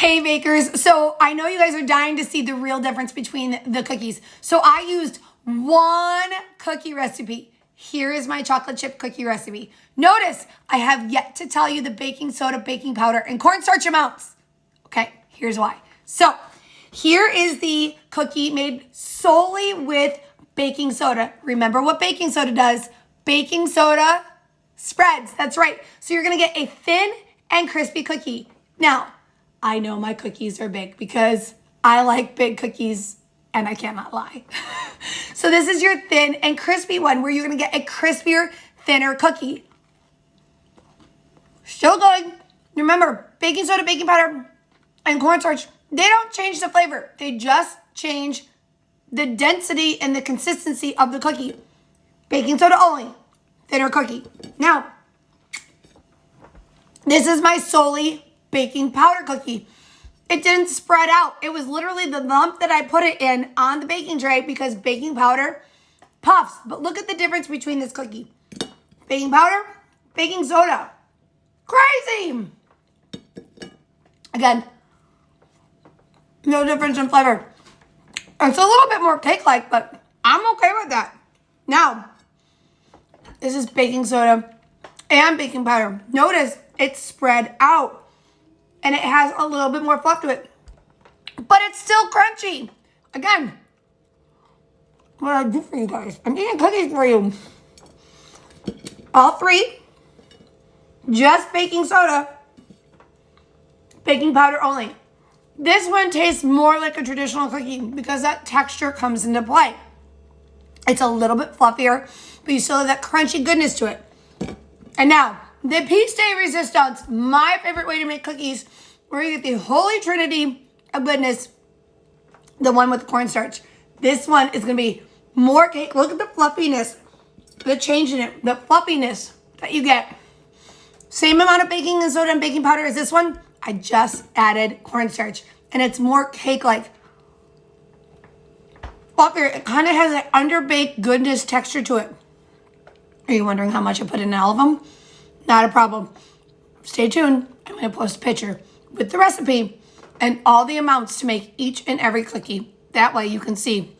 Hey bakers, so I know you guys are dying to see the real difference between the cookies. So I used one cookie recipe. Here is my chocolate chip cookie recipe. Notice I have yet to tell you the baking soda, baking powder, and cornstarch amounts. Okay, here's why. So here is the cookie made solely with baking soda. Remember what baking soda does? Baking soda spreads, that's right. So you're gonna get a thin and crispy cookie. Now, I know my cookies are big because I like big cookies and I cannot lie. So this is your thin and crispy one where you're gonna get a crispier, thinner cookie. Still going. Remember, baking soda, baking powder, and cornstarch, they don't change the flavor. They just change the density and the consistency of the cookie. Baking soda only, thinner cookie. Now, this is my solely baking powder cookie. It didn't spread out. It was literally the lump that I put it in on the baking tray because baking powder puffs. But look at the difference between this cookie. Baking powder, baking soda. Crazy. Again, no difference in flavor. It's a little bit more cake-like, but I'm okay with that. Now, this is baking soda and baking powder. Notice it's spread out. And it has a little bit more fluff to it. But it's still crunchy. Again, what do I do for you guys? I'm eating cookies for you. All three, just baking soda, baking powder only. This one tastes more like a traditional cookie because that texture comes into play. It's a little bit fluffier, but you still have that crunchy goodness to it. And now, the piece de resistance, my favorite way to make cookies, where you get the holy trinity of goodness, the one with cornstarch. This one is going to be more cake. Look at the fluffiness, the change in it, the fluffiness that you get. Same amount of baking soda and baking powder as this one. I just added cornstarch, and it's more cake-like. Fluffier. It kind of has an underbaked goodness texture to it. Are you wondering how much I put in all of them? Not a problem. Stay tuned. I'm going to post a picture with the recipe and all the amounts to make each and every cookie. That way you can see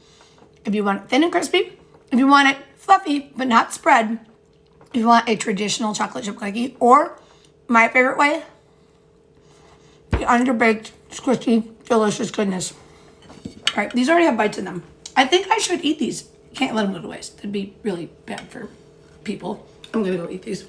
if you want it thin and crispy, if you want it fluffy but not spread, if you want a traditional chocolate chip cookie, or my favorite way, the underbaked, squishy, delicious goodness. All right, these already have bites in them. I think I should eat these. Can't let them go to waste. That'd be really bad for people. I'm going to go eat these.